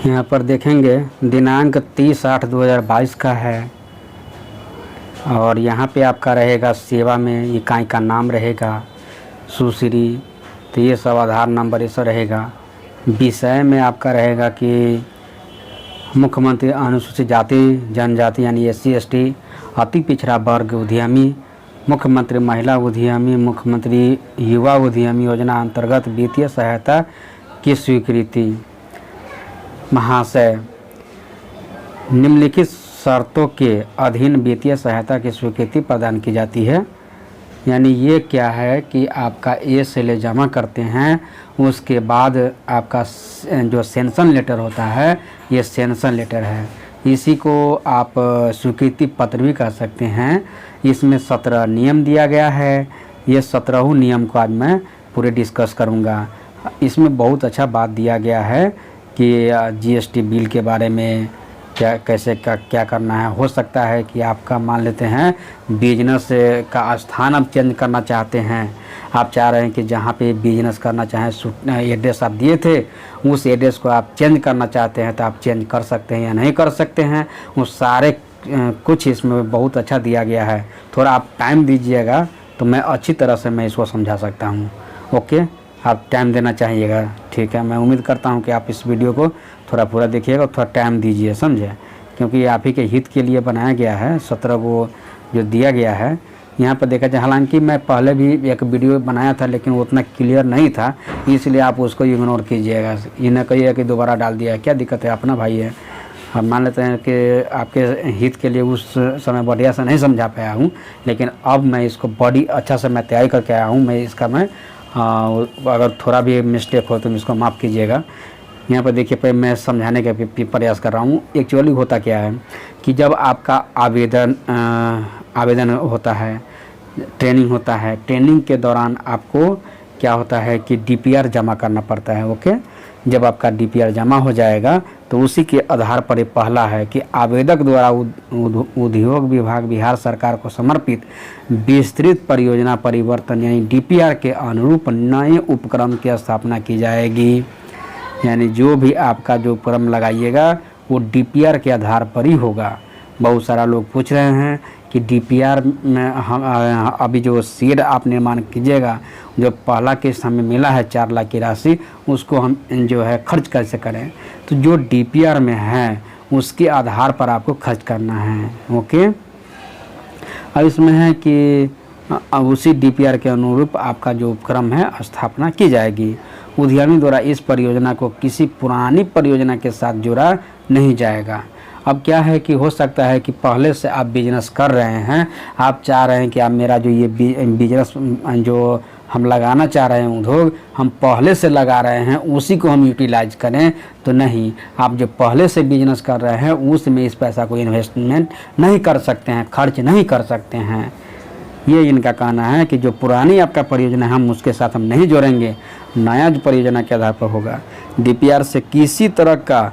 यहाँ पर देखेंगे दिनांक 30/8/2022 का है और यहाँ पे आपका रहेगा सेवा में इकाई का नाम रहेगा सुश्री, तो ये सब आधार नंबर ये सब रहेगा। विषय में आपका रहेगा कि मुख्यमंत्री अनुसूचित जाति जनजाति यानी SC ST अति पिछड़ा वर्ग उद्यमी, मुख्यमंत्री महिला उद्यमी, मुख्यमंत्री युवा उद्यमी योजना अंतर्गत वित्तीय सहायता की स्वीकृति। महाशय, निम्नलिखित शर्तों के अधीन वित्तीय सहायता की स्वीकृति प्रदान की जाती है। यानी ये क्या है कि आपका ए से ले जमा करते हैं, उसके बाद आपका जो सेंसन लेटर होता है ये सेंसन लेटर है, इसी को आप स्वीकृति पत्र भी कह सकते हैं। इसमें 17 नियम दिया गया है, ये 17 नियम को आज मैं पूरे डिस्कस करूँगा। इसमें बहुत अच्छा बात दिया गया है कि GST बिल के बारे में क्या कैसे क्या करना है। हो सकता है कि आपका मान लेते हैं बिजनेस का स्थान आप चेंज करना चाहते हैं, आप चाह रहे हैं कि जहाँ पे बिजनेस करना चाहें एड्रेस आप दिए थे उस एड्रेस को आप चेंज करना चाहते हैं तो आप चेंज कर सकते हैं या नहीं कर सकते हैं। वो सारे कुछ इसमें बहुत अच्छा दिया गया है। थोड़ा आप टाइम दीजिएगा तो मैं अच्छी तरह से मैं इसको समझा सकता हूँ। ओके, आप टाइम देना चाहिएगा, ठीक है। मैं उम्मीद करता हूँ कि आप इस वीडियो को थोड़ा पूरा देखिएगा, थोड़ा टाइम दीजिए, समझे, क्योंकि आप ही के हित के लिए बनाया गया है। 17 को जो दिया गया है यहाँ पर देखा जाए, हालांकि मैं पहले भी एक वीडियो बनाया था लेकिन वो उतना क्लियर नहीं था, इसलिए आप उसको इग्नोर कीजिएगा। ये न कहिए कि दोबारा डाल दिया है, क्या दिक्कत है, अपना भाई है। हम मान लेते हैं कि आपके हित के लिए उस समय बढ़िया से नहीं समझा पाया हूँ, लेकिन अब मैं इसको बड़ी अच्छा से मैं तैयारी करके आया हूँ। मैं इसका अगर थोड़ा भी मिस्टेक हो तो इसको माफ़ कीजिएगा। यहाँ पर देखिए, पर मैं समझाने का प्रयास कर रहा हूँ। एक्चुअली होता क्या है कि जब आपका आवेदन होता है, ट्रेनिंग होता है, ट्रेनिंग के दौरान आपको क्या होता है कि DPR जमा करना पड़ता है। ओके, जब आपका DPR जमा हो जाएगा तो उसी के आधार पर पहला है कि आवेदक द्वारा उद्योग विभाग बिहार सरकार को समर्पित विस्तृत परियोजना परिवर्तन यानी DPR के अनुरूप नए उपक्रम की स्थापना की जाएगी। यानी जो भी आपका जो उपक्रम लगाइएगा वो DPR के आधार पर ही होगा। बहुत सारा लोग पूछ रहे हैं कि DPR में हम अभी जो शेड आप निर्माण कीजिएगा, जो पहला किस्त हमें मिला है 4 लाख की राशि, उसको हम जो है खर्च कैसे करें। तो जो DPR में है उसके आधार पर आपको खर्च करना है। ओके, अब इसमें है कि उसी DPR के अनुरूप आपका जो उपक्रम है स्थापना की जाएगी। उद्यमी द्वारा इस परियोजना को किसी पुरानी परियोजना के साथ जोड़ा नहीं जाएगा। अब क्या है कि हो सकता है कि पहले से आप बिजनेस कर रहे हैं, आप चाह रहे हैं कि आप मेरा जो ये बिजनेस जो हम लगाना चाह रहे हैं उद्योग, हम पहले से लगा रहे हैं उसी को हम यूटिलाइज करें, तो नहीं। आप जो पहले से बिजनेस कर रहे हैं उसमें इस पैसा को इन्वेस्टमेंट नहीं कर सकते हैं, खर्च नहीं कर सकते हैं। ये इनका कहना है कि जो पुरानी आपका परियोजना है हम उसके साथ हम नहीं जोड़ेंगे, नया जो परियोजना के आधार पर होगा। DPR से किसी तरह का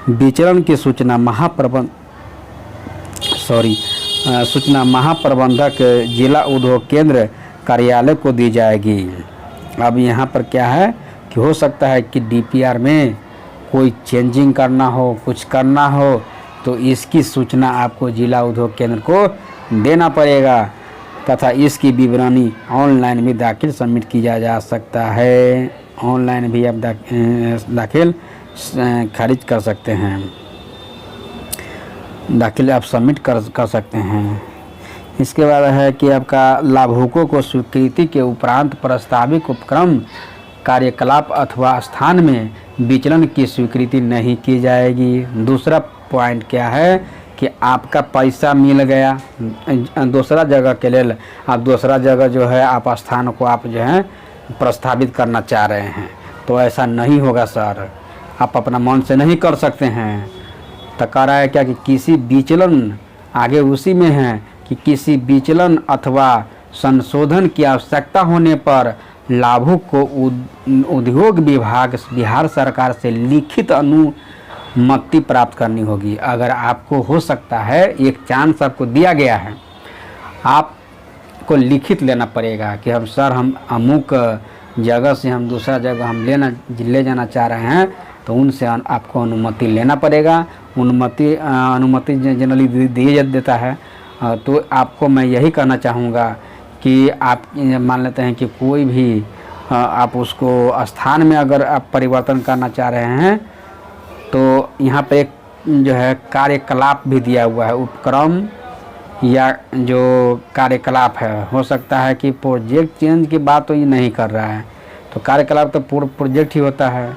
विचरण की सूचना महाप्रबंधक जिला उद्योग केंद्र कार्यालय को दी जाएगी। अब यहाँ पर क्या है कि हो सकता है कि DPR में कोई चेंजिंग करना हो, कुछ करना हो, तो इसकी सूचना आपको जिला उद्योग केंद्र को देना पड़ेगा तथा इसकी विवरणी ऑनलाइन भी दाखिल सबमिट किया जा सकता है। ऑनलाइन भी आप दाखिल खारिज कर सकते हैं, दाखिल आप सबमिट कर सकते हैं। इसके बाद है कि आपका लाभुकों को स्वीकृति के उपरांत प्रस्तावित उपक्रम कार्यकलाप अथवा स्थान में विचलन की स्वीकृति नहीं की जाएगी। दूसरा पॉइंट क्या है कि आपका पैसा मिल गया दूसरा जगह के लिए, आप दूसरा जगह जो है आप स्थान को आप जो है प्रस्तावित करना चाह रहे हैं, तो ऐसा नहीं होगा सर, आप अपना मन से नहीं कर सकते हैं। तो कह रहा है क्या कि किसी विचलन, आगे उसी में है कि किसी विचलन अथवा संशोधन की आवश्यकता होने पर लाभुक को उद्योग विभाग बिहार सरकार से लिखित अनुमति प्राप्त करनी होगी। अगर आपको हो सकता है, एक चांस आपको दिया गया है, आपको लिखित लेना पड़ेगा कि हम सर हम अमुक जगह से हम दूसरा जगह हम ले जाना चाह रहे हैं, तो उनसे आपको अनुमति लेना पड़ेगा। अनुमति जनरली दिया देता है। तो आपको मैं यही कहना चाहूँगा कि आप मान लेते हैं कि कोई भी आप उसको स्थान में अगर आप परिवर्तन करना चाह रहे हैं तो यहाँ पे एक जो है कार्यकलाप भी दिया हुआ है, उपक्रम या जो कार्यकलाप है। हो सकता है कि प्रोजेक्ट चेंज की बात तो ये नहीं कर रहा है, तो कार्यकलाप तो पूरा प्रोजेक्ट ही होता है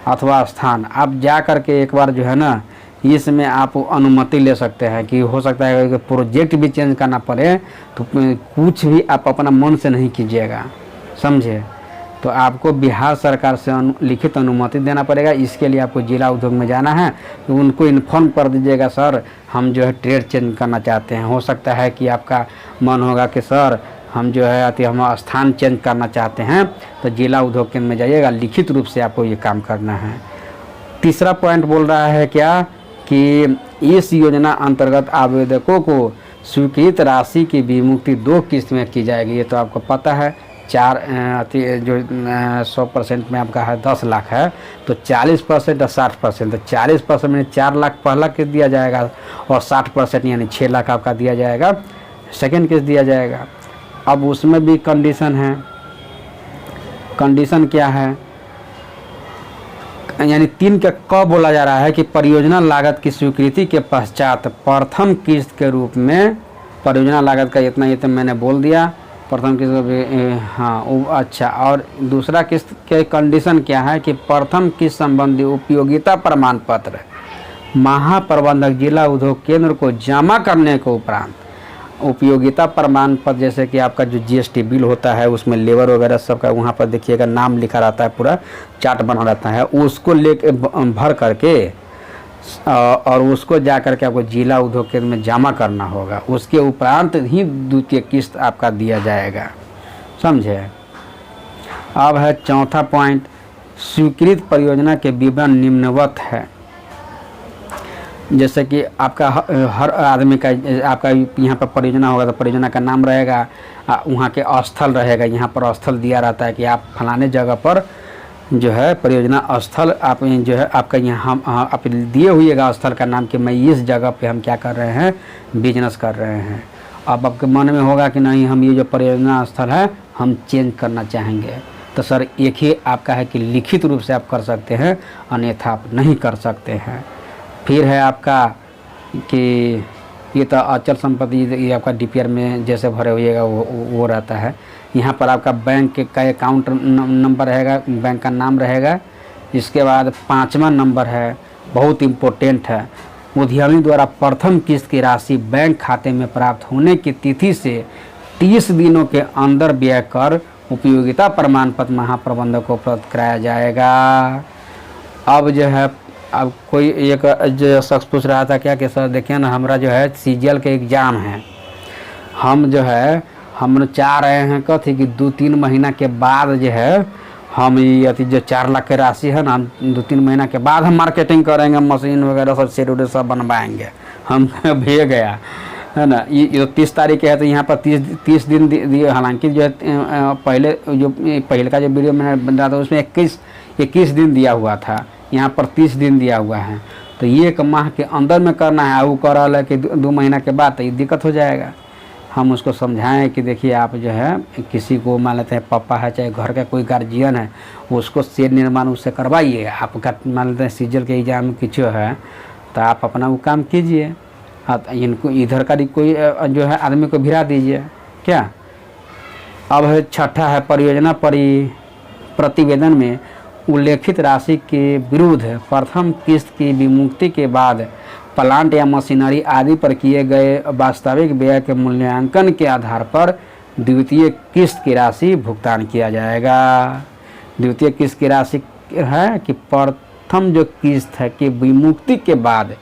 अथवा स्थान। आप जा कर के एक बार जो है ना इसमें आप अनुमति ले सकते हैं कि हो सकता है कि प्रोजेक्ट भी चेंज करना पड़े तो कुछ भी आप अपना मन से नहीं कीजिएगा, समझे। तो आपको बिहार सरकार से लिखित अनुमति देना पड़ेगा। इसके लिए आपको जिला उद्योग में जाना है, तो उनको इन्फॉर्म कर दीजिएगा सर हम जो है ट्रेड चेंज करना चाहते हैं। हो सकता है कि आपका मन होगा कि सर हम जो है हम स्थान चेंज करना चाहते हैं, तो जिला उद्योग केंद्र में जाइएगा, लिखित रूप से आपको ये काम करना है। तीसरा पॉइंट बोल रहा है क्या कि इस योजना अंतर्गत आवेदकों को स्वीकृत राशि की विमुक्ति 2 किस्त में की जाएगी। ये तो आपको पता है। 100% में आपका है 10 लाख है, तो 40% और 60%, तो 40% में 4 लाख पहला किस्त दिया जाएगा और 60% यानी 6 लाख आपका दिया जाएगा सेकेंड किस्त दिया जाएगा। अब उसमें भी कंडीशन है। कंडीशन क्या है, यानी 3 का क बोला जा रहा है कि परियोजना लागत की स्वीकृति के पश्चात प्रथम किस्त के रूप में, परियोजना लागत का इतना ये तो मैंने बोल दिया, प्रथम किस्त हाँ अच्छा। और दूसरा किस्त के कंडीशन क्या है कि प्रथम किस्त संबंधी उपयोगिता प्रमाण पत्र महाप्रबंधक जिला उद्योग केंद्र को जमा करने के उपरांत उपयोगिता प्रमाण पत्र, जैसे कि आपका जो जीएसटी बिल होता है उसमें लेबर वगैरह सबका वहाँ पर देखिएगा नाम लिखा रहता है, पूरा चार्ट बना रहता है, उसको लेके भर करके और उसको जा कर के आपको जिला उद्योग केंद्र में जमा करना होगा। उसके उपरांत ही द्वितीय किस्त आपका दिया जाएगा, समझे। अब है चौथा पॉइंट, स्वीकृत परियोजना के विवरण निम्नवत है। जैसे कि आपका हर आदमी का आपका यहाँ पर परियोजना होगा तो परियोजना का नाम रहेगा, वहाँ के स्थल रहेगा, यहाँ पर स्थल दिया रहता है कि आप फलाने जगह पर जो है परियोजना स्थल आप जो है आपका यहाँ आप दिए हुएगा स्थल का नाम कि मैं इस जगह पे हम क्या कर रहे हैं, बिजनेस कर रहे हैं। अब आपके मन में होगा कि नहीं हम ये जो परियोजना स्थल है हम चेंज करना चाहेंगे, तो सर एक ही आपका है कि लिखित रूप से आप कर सकते हैं, अन्यथा आप नहीं कर सकते हैं। फिर है आपका कि ये तो अचल संपत्ति, ये आपका डीपीआर में जैसे भरे हुएगा वो रहता है। यहाँ पर आपका बैंक का अकाउंट नंबर रहेगा, बैंक का नाम रहेगा। इसके बाद 5वां नंबर है, बहुत इम्पोर्टेंट है, उद्यमी द्वारा प्रथम किस्त की राशि बैंक खाते में प्राप्त होने की तिथि से 30 दिनों के अंदर व्यय कर उपयोगिता प्रमाण पत्र महाप्रबंधक को उपलब्ध कराया जाएगा। अब जो है अब कोई एक जो शख्स पूछ रहा था क्या कि सर देखिए ना हमारा जो है सीजीएल के एग्ज़ाम है, हम जो है हम चाह रहे हैं कथी कि 2-3 महीना के बाद जो है हम ये जो 4 लाख की राशि है ना, हम 2-3 महीना के बाद हम मार्केटिंग करेंगे, मशीन वगैरह सब शेड सब बनवाएंगे। हम भेज गया है ना, ये 30 तारीख है तो यहाँ पर 30 दिन दिए। हालांकि जो है पहले का जो वीडियो मैंने बनाया था उसमें 21 दिन दिया हुआ था, यहाँ पर 30 दिन दिया हुआ है। तो ये 1 माह के अंदर में करना है, वो कर रहा है कि 2 महीना के बाद, तो ये दिक्कत हो जाएगा। हम उसको समझाएं कि देखिए आप जो है किसी को मान लेते हैं पापा है चाहे घर का कोई गार्जियन है, उसको शेड निर्माण उससे करवाइए। आपका मान लेते हैं सीजीएल के एग्जाम कुछ है तो आप अपना वो काम कीजिए, इनको इधर का कोई जो है आदमी को भिड़ा दीजिए क्या। अब है छठा है, परियोजना प्रतिवेदन में उल्लेखित राशि के विरुद्ध प्रथम किस्त की विमुक्ति के बाद प्लांट या मशीनरी आदि पर किए गए वास्तविक व्यय के मूल्यांकन के आधार पर द्वितीय किस्त की राशि भुगतान किया जाएगा। द्वितीय किस्त की राशि है कि प्रथम जो किस्त है कि विमुक्ति के बाद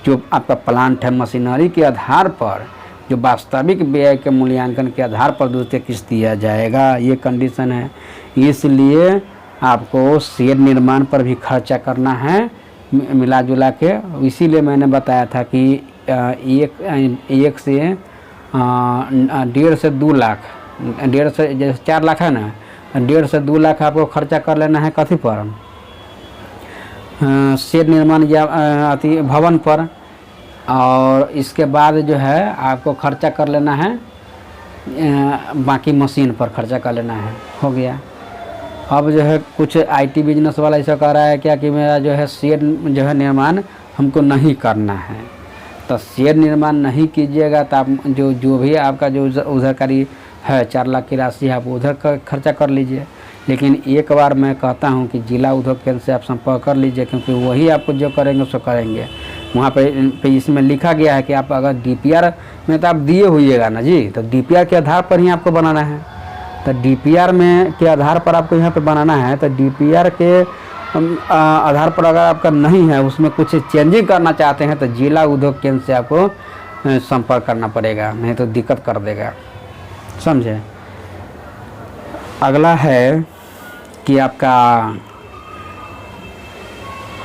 जो आपका प्लांट है मशीनरी के आधार पर जो वास्तविक व्यय के मूल्यांकन के आधार पर द्वितीय किस्त दिया जाएगा, ये कंडीशन है। इसलिए आपको शेड निर्माण पर भी खर्चा करना है मिला जुला के। इसीलिए मैंने बताया था कि 1 से 1.5 से 2 लाख, 1.5 से जैसे 4 लाख है ना, 1.5 से 2 लाख आपको खर्चा कर लेना है कथी पर, शेड निर्माण या अति भवन पर, और इसके बाद जो है आपको खर्चा कर लेना है बाकी मशीन पर खर्चा कर लेना है, हो गया। अब जो है कुछ आईटी बिजनेस वाला ऐसा कह रहा है क्या कि मेरा जो है शेड जो है निर्माण हमको नहीं करना है, तो शेड निर्माण नहीं कीजिएगा तो आप जो भी आपका जो उधारकारी है 4 लाख की राशि आप उधर खर्चा कर लीजिए। लेकिन एक बार मैं कहता हूं कि जिला उद्योग केंद्र से आप संपर्क कर लीजिए, क्योंकि वही आपको जो करेंगे उसको करेंगे। वहाँ पे इसमें लिखा गया है कि आप अगर डीपीआर में तो आप दिए होइएगा ना जी, तो डीपीआर के आधार पर ही आपको बनाना है। तो डीपीआर में के आधार पर आपको यहाँ पे बनाना है, तो डीपीआर के आधार पर अगर आपका नहीं है, उसमें कुछ चेंजिंग करना चाहते हैं, तो जिला उद्योग केंद्र से आपको संपर्क करना पड़ेगा, नहीं तो दिक्कत कर देगा, समझे। अगला है कि आपका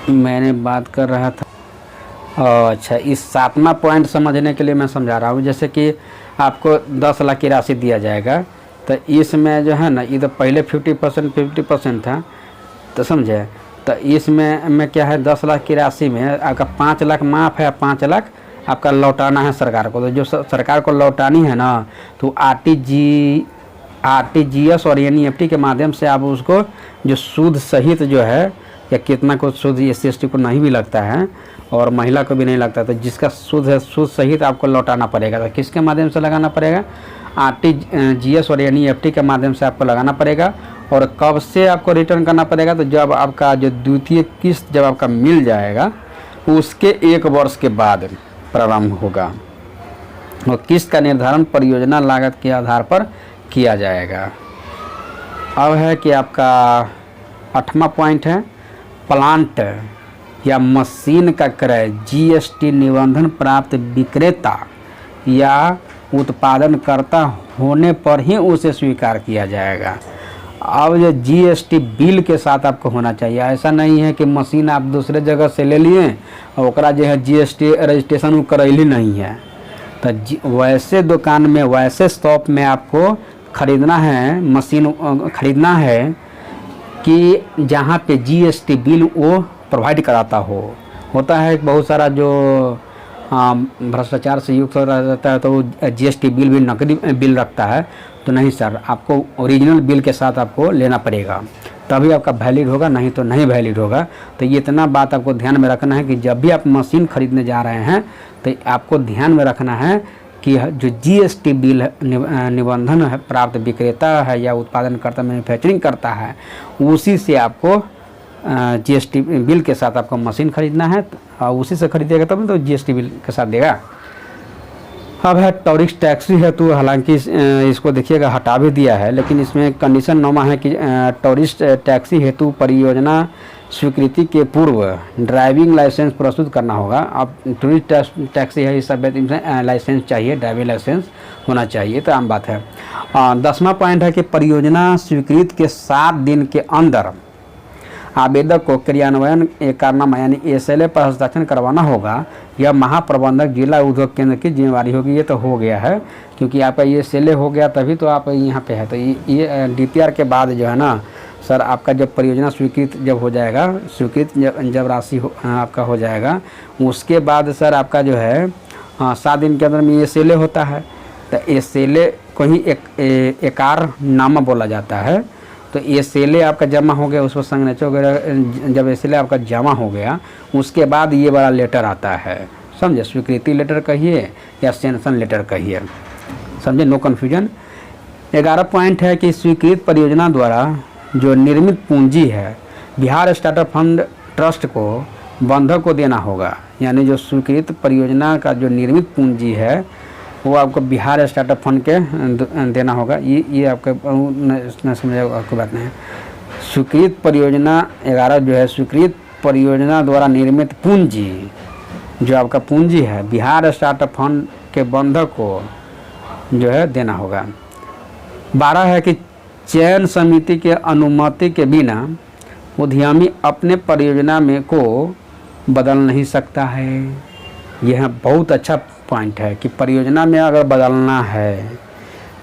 मैंने बात कर रहा था, अच्छा इस 7वां पॉइंट समझने के लिए मैं समझा रहा हूँ। जैसे कि आपको 10 लाख की राशि दिया जाएगा, तो इसमें जो है ना, ये तो पहले 50% था, तो समझे। तो इसमें क्या है, 10 लाख की राशि में आपका 5 लाख माफ़ है, 5 लाख आपका लौटाना है सरकार को। तो जो सरकार को लौटानी है ना, तो आरटीजीएस और एनईएफटी के माध्यम से आप उसको जो सूद सहित जो है, या कितना को सूद SC/ST को नहीं भी लगता है और महिला को भी नहीं लगता, तो जिसका सूद है सूद सहित आपको लौटाना पड़ेगा। तो किसके माध्यम से लगाना पड़ेगा, आरटीजीएस और एनईएफटी के माध्यम से आपको लगाना पड़ेगा। और कब से आपको रिटर्न करना पड़ेगा, तो जब आपका जो द्वितीय किस्त जब आपका मिल जाएगा उसके 1 वर्ष के बाद प्रारंभ होगा, और किस्त का निर्धारण परियोजना लागत के आधार पर किया जाएगा। अब है कि आपका 8वां पॉइंट है, प्लांट या मशीन का क्रय GST निबंधन प्राप्त विक्रेता या उत्पादनकर्ता होने पर ही उसे स्वीकार किया जाएगा। अब ये GST बिल के साथ आपको होना चाहिए। ऐसा नहीं है कि मशीन आप दूसरे जगह से ले लिए और ओकरा जो है GST रजिस्ट्रेशन वो करैली नहीं है, तो वैसे दुकान में वैसे शॉप में आपको ख़रीदना है, मशीन ख़रीदना है कि जहाँ पे GST बिल वो प्रोवाइड कराता हो। होता है बहुत सारा जो भ्रष्टाचार से युक्त रहता है, तो वो GST बिल भी नकदी बिल रखता है। तो नहीं सर, आपको ओरिजिनल बिल के साथ आपको लेना पड़ेगा, तभी आपका वैलिड होगा, नहीं तो नहीं वैलिड होगा। तो ये इतना बात आपको ध्यान में रखना है कि जब भी आप मशीन खरीदने जा रहे हैं तो आपको ध्यान में रखना है कि जो GST बिल निबंधन है प्राप्त विक्रेता है या उत्पादनकर्ता मैन्युफैक्चरिंग करता है, उसी से आपको GST बिल के साथ आपको मशीन खरीदना है, और उसी से खरीदेगा तब तो GST बिल के साथ देगा। अब है टूरिस्ट टैक्सी है, तो हालांकि इसको देखिएगा हटा भी दिया है, लेकिन इसमें कंडीशन 9 है कि टूरिस्ट टैक्सी हेतु परियोजना स्वीकृति के पूर्व ड्राइविंग लाइसेंस प्रस्तुत करना होगा। अब टूरिस्ट टैक्सी है, इस सब लाइसेंस चाहिए, ड्राइविंग लाइसेंस होना चाहिए, तो आम बात है। 10वां पॉइंट है कि परियोजना स्वीकृति के 7 दिन के अंदर आवेदक को क्रियान्वयन एकरारनामा यानी SLA पर हस्ताक्षर करवाना होगा। यह महाप्रबंधक जिला उद्योग केंद्र की जिम्मेवारी होगी। ये तो हो गया है, क्योंकि आपका ये SLA हो गया तभी तो आप यहाँ पे है। तो ये DPR के बाद जो है ना सर, आपका जब परियोजना स्वीकृत जब हो जाएगा, स्वीकृत जब राशि आपका हो जाएगा, उसके बाद सर आपका जो है 7 दिन के अंदर में SLA होता है। तो SLA को ही एकरारनामा बोला जाता है। तो SLA आपका जमा हो गया, उसको संग्नेचर वगैरह जब SLA आपका जमा हो गया, उसके बाद ये बड़ा लेटर आता है, समझे। स्वीकृति लेटर कहिए या सैंक्शन लेटर कहिए, समझे, नो कन्फ्यूजन। 11 पॉइंट है कि स्वीकृत परियोजना द्वारा जो निर्मित पूंजी है बिहार स्टार्टअप फंड ट्रस्ट को बंधक को देना होगा। यानी जो स्वीकृत परियोजना का जो निर्मित पूंजी है वो आपको बिहार स्टार्टअप फंड के देना होगा। ये आपका न समझ आपको बात नहीं है। स्वीकृत परियोजना 11 जो है, स्वीकृत परियोजना द्वारा निर्मित पूंजी जो आपका पूंजी है बिहार स्टार्टअप फंड के बंधक को जो है देना होगा। 12 है कि चयन समिति के अनुमति के बिना उद्यमी अपने परियोजना में को बदल नहीं सकता है। यह बहुत अच्छा पॉइंट है कि परियोजना में अगर बदलना है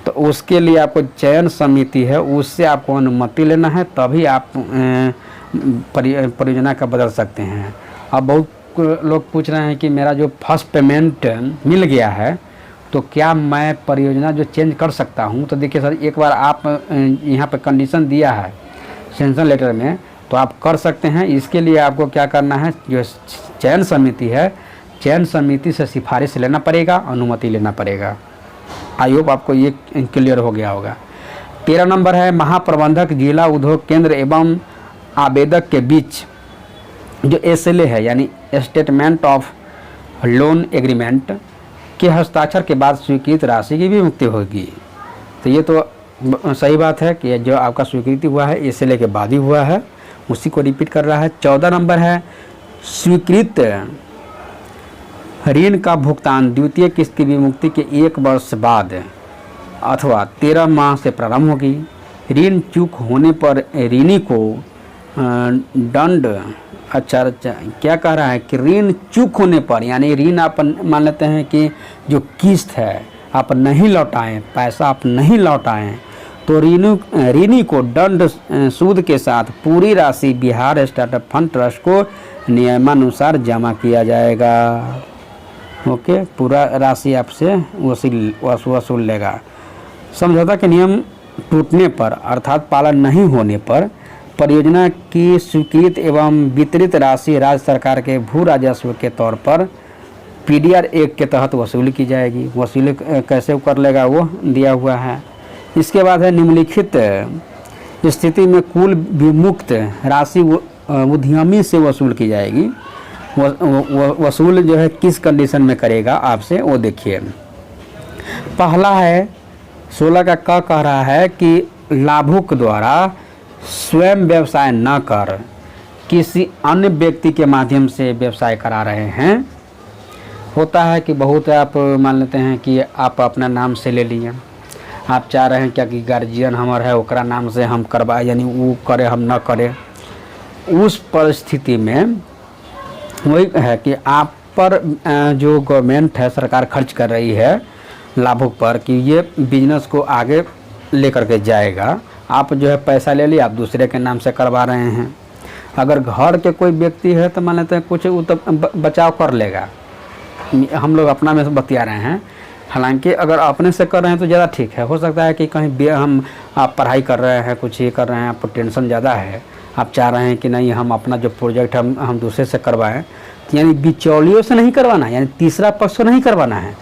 तो उसके लिए आपको चयन समिति है उससे आपको अनुमति लेना है, तभी आप परियोजना का बदल सकते हैं। अब बहुत लोग पूछ रहे हैं कि मेरा जो फर्स्ट पेमेंट मिल गया है तो क्या मैं परियोजना जो चेंज कर सकता हूं? तो देखिए सर, एक बार आप यहाँ पे कंडीशन दिया है सेंक्शन लेटर में तो आप कर सकते हैं। इसके लिए आपको क्या करना है, जो चयन समिति है, चयन समिति से सिफारिश लेना पड़ेगा, अनुमति लेना पड़ेगा। आई होप आपको ये क्लियर हो गया होगा। 13 नंबर है, महाप्रबंधक जिला उद्योग केंद्र एवं आवेदक के बीच जो SLA है यानी स्टेटमेंट ऑफ लोन एग्रीमेंट के हस्ताक्षर के बाद स्वीकृत राशि की भी मुक्ति होगी। तो ये तो सही बात है कि जो आपका स्वीकृति हुआ है SLA के बाद ही हुआ है, उसी को रिपीट कर रहा है। 14 नंबर है, स्वीकृत ऋण का भुगतान द्वितीय किस्त की विमुक्ति के 1 वर्ष बाद अथवा 13 माह से प्रारंभ होगी। ऋण चूक होने पर ऋणी को दंड, अच्छा क्या कह रहा है कि ऋण चूक होने पर, यानी ऋण आप मान लेते हैं कि जो किस्त है आप नहीं लौटाएं, पैसा आप नहीं लौटाएं, तो ऋणी को दंड सूद के साथ पूरी राशि बिहार स्टार्टअप फंड ट्रस्ट को नियमानुसार जमा किया जाएगा। ओके, पूरा राशि आपसे वसूल लेगा। समझौता के नियम टूटने पर अर्थात पालन नहीं होने पर परियोजना की स्वीकृत एवं वितरित राशि राज्य सरकार के भू राजस्व के तौर पर PDR 1 के तहत वसूली की जाएगी। वसूली कैसे कर लेगा वो दिया हुआ है। इसके बाद है, निम्नलिखित स्थिति में कुल विमुक्त राशि उद्यमी से वसूल की जाएगी। वसूल जो है किस कंडीशन में करेगा आपसे वो देखिए। पहला है 16 का क कह रहा है कि लाभुक द्वारा स्वयं व्यवसाय न कर किसी अन्य व्यक्ति के माध्यम से व्यवसाय करा रहे हैं। होता है कि बहुत आप मान लेते हैं कि आप अपना नाम से ले लिए, आप चाह रहे हैं क्या कि गार्जियन हमारा है ओकरा नाम से हम करवाए, यानी वो करे हम न करें। उस परिस्थिति में वही है कि आप पर जो गवर्नमेंट है, सरकार खर्च कर रही है लाभुक पर कि ये बिजनेस को आगे लेकर के जाएगा। आप जो है पैसा ले लिया, आप दूसरे के नाम से करवा रहे हैं। अगर घर के कोई व्यक्ति है तो मान लेते हैं कुछ वो तो बचाव कर लेगा, हम लोग अपना में बतिया रहे हैं। हालांकि अगर अपने से कर रहे हैं तो ज़्यादा ठीक है। हो सकता है कि कहीं आप पढ़ाई कर रहे हैं, कुछ ये कर रहे हैं, आपको टेंशन ज़्यादा है, आप चाह रहे हैं कि नहीं हम अपना जो प्रोजेक्ट हम दूसरे से करवाएं, तो यानी बिचौलियों से नहीं करवाना, यानी तीसरा पक्ष से नहीं करवाना है।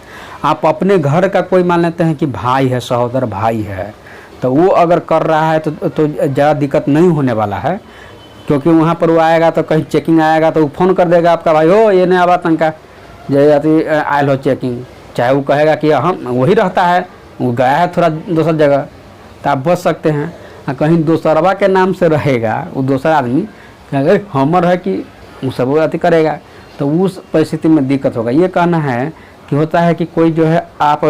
आप अपने घर का कोई मान लेते हैं कि भाई है, सहोदर भाई है, तो वो अगर कर रहा है तो ज़्यादा दिक्कत नहीं होने वाला है। क्योंकि वहाँ पर वो आएगा तो कहीं चेकिंग आएगा तो वो फ़ोन कर देगा आपका भाई हो ये नहीं आवा तनका जैसे आयल हो चेकिंग, चाहे वो कहेगा कि हम वही रहता है, वो गया है थोड़ा दूसरा जगह, तो आप बच सकते हैं। कहीं दूसरवा के नाम से रहेगा वो दूसरा आदमी कहेगा हमर है कि वो सब अति करेगा, तो उस परिस्थिति में दिक्कत होगा। ये कहना है कि होता है कि कोई जो है आप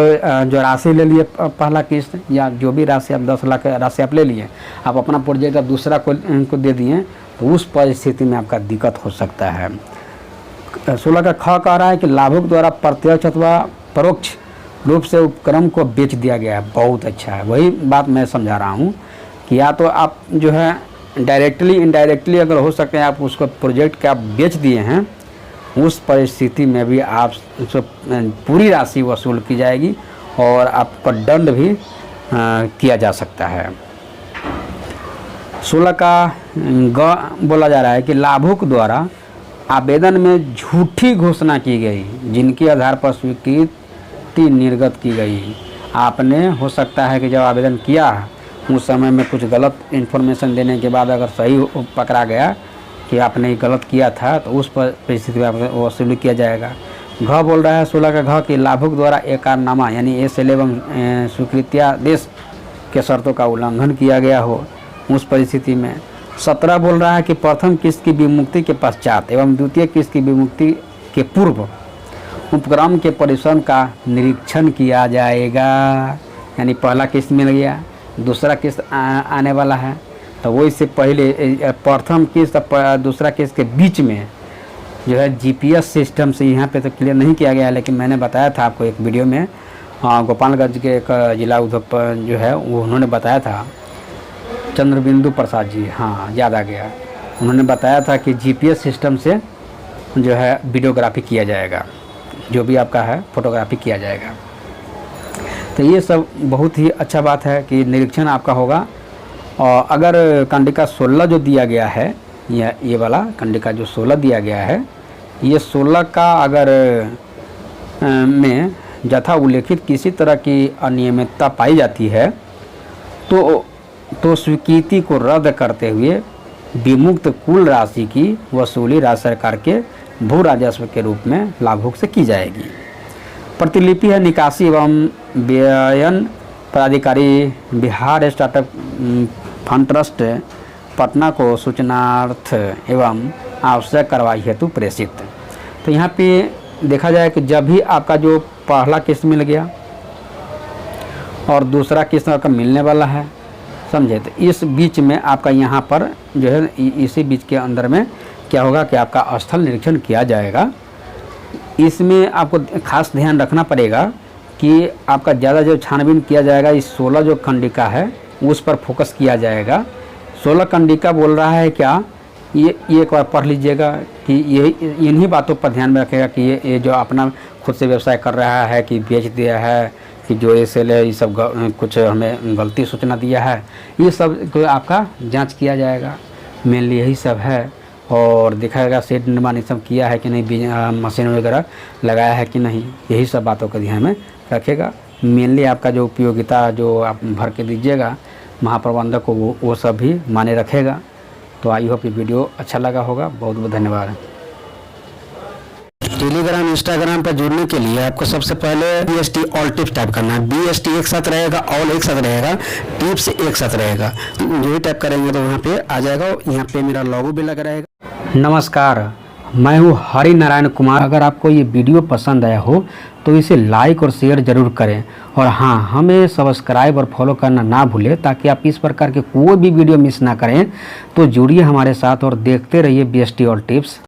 जो राशि ले लिए पहला किस्त या जो भी राशि आप 10 लाख राशि आप ले लिए, आप अपना प्रोजेक्ट आप दूसरा को दे दिए, तो उस परिस्थिति में आपका दिक्कत हो सकता है। 16 का ख कह रहा है कि लाभुक द्वारा प्रत्यक्ष अथवा परोक्ष रूप से उपक्रम को बेच दिया गया है। बहुत अच्छा है, वही बात मैं समझा रहा हूँ कि या तो आप जो है डायरेक्टली इनडायरेक्टली अगर हो सकते हैं आप उसको प्रोजेक्ट का बेच दिए हैं, उस परिस्थिति में भी आप पूरी राशि वसूल की जाएगी और आपका दंड भी किया जा सकता है। 16 का ग बोला जा रहा है कि लाभुक द्वारा आवेदन में झूठी घोषणा की गई जिनके आधार पर स्वीकृति निर्गत की गई। आपने हो सकता है कि जब आवेदन किया उस समय में कुछ गलत इन्फॉर्मेशन देने के बाद अगर सही पकड़ा गया कि आपने गलत किया था तो उस परिस्थिति में आपको वसूली किया जाएगा। घ बोल रहा है 16 का घ कि लाभुक द्वारा एकरारनामा यानी SLA एवं स्वीकृत्यादेश के शर्तों का उल्लंघन किया गया हो उस परिस्थिति में। 17 बोल रहा है कि प्रथम किस्त की विमुक्ति के पश्चात एवं द्वितीय किस्त की विमुक्ति के पूर्व उपक्रम के परिश्रम का निरीक्षण किया जाएगा। यानी पहला किस्त मिल गया, दूसरा किस्त आने वाला है, तो वो इससे पहले प्रथम किस्त दूसरा किस्त के बीच में जो है GPS सिस्टम से यहाँ पे तो क्लियर नहीं किया गया है, लेकिन मैंने बताया था आपको एक वीडियो में, गोपालगंज के एक जिला उद्योग जो है वो उन्होंने बताया था, चंद्रबिंदु प्रसाद जी, हाँ याद आ गया। उन्होंने बताया था कि जीपीएस सिस्टम से जो है वीडियोग्राफी किया जाएगा, जो भी आपका है फोटोग्राफी किया जाएगा। तो ये सब बहुत ही अच्छा बात है कि निरीक्षण आपका होगा। और अगर कंडिका 16 जो दिया गया है, या ये वाला कंडिका जो 16 दिया गया है, ये 16 का अगर में यथा उल्लेखित किसी तरह की अनियमितता पाई जाती है तो स्वीकृति को रद्द करते हुए विमुक्त कुल राशि की वसूली राज्य सरकार के भू राजस्व के रूप में लाभुक से की जाएगी। प्रतिलिपि है निकासी एवं व्ययन प्राधिकारी Bihar startup fund trust Patna को सूचनार्थ एवं आवश्यक कार्रवाई हेतु प्रेषित। तो यहाँ पे देखा जाए कि जब भी आपका जो पहला किस्त मिल गया और दूसरा किस्त आपका मिलने वाला है, समझे, तो इस बीच में आपका यहाँ पर जो है इसी बीच के अंदर में क्या होगा कि आपका स्थल निरीक्षण किया जाएगा। इसमें आपको खास ध्यान रखना पड़ेगा कि आपका ज़्यादा जो छानबीन किया जाएगा इस 16 जो खंडिका है उस पर फोकस किया जाएगा। 16 खंडिका बोल रहा है क्या, ये एक बार पढ़ लीजिएगा कि ये इन्हीं बातों पर ध्यान में रखेगा कि ये जो अपना खुद से व्यवसाय कर रहा है कि बेच दिया है कि जो एसेल है, ये सब कुछ हमें गलती सूचना दिया है, ये सब को आपका जांच किया जाएगा। मेनली यही सब है। और देखा जाएगा शेड निर्माण ये सब किया है कि नहीं, मशीन वगैरह लगाया है कि नहीं, यही सब बातों का ध्यान में रखेगा। मेनली आपका जो उपयोगिता जो आप भर के दीजिएगा महाप्रबंधक को, वो सब भी माने रखेगा। तो आई होप ये वीडियो अच्छा लगा होगा। बहुत बहुत धन्यवाद। टेलीग्राम इंस्टाग्राम पर जुड़ने के लिए आपको सबसे पहले BST ऑल टिप्स टाइप करना है। BST एक साथ रहेगा, ऑल एक साथ रहेगा, टिप्स एक साथ रहेगा। जो ही टाइप करेंगे तो वहाँ पे आ जाएगा। यहाँ पे मेरा लोगो भी लगा रहेगा। नमस्कार, मैं हूँ हरि नारायण कुमार। अगर आपको ये वीडियो पसंद आया हो तो इसे लाइक और शेयर ज़रूर करें। और हाँ, हमें सब्सक्राइब और फॉलो करना ना भूलें ताकि आप इस प्रकार के कोई भी वीडियो मिस ना करें। तो जुड़िए हमारे साथ और देखते रहिए BST ऑल टिप्स।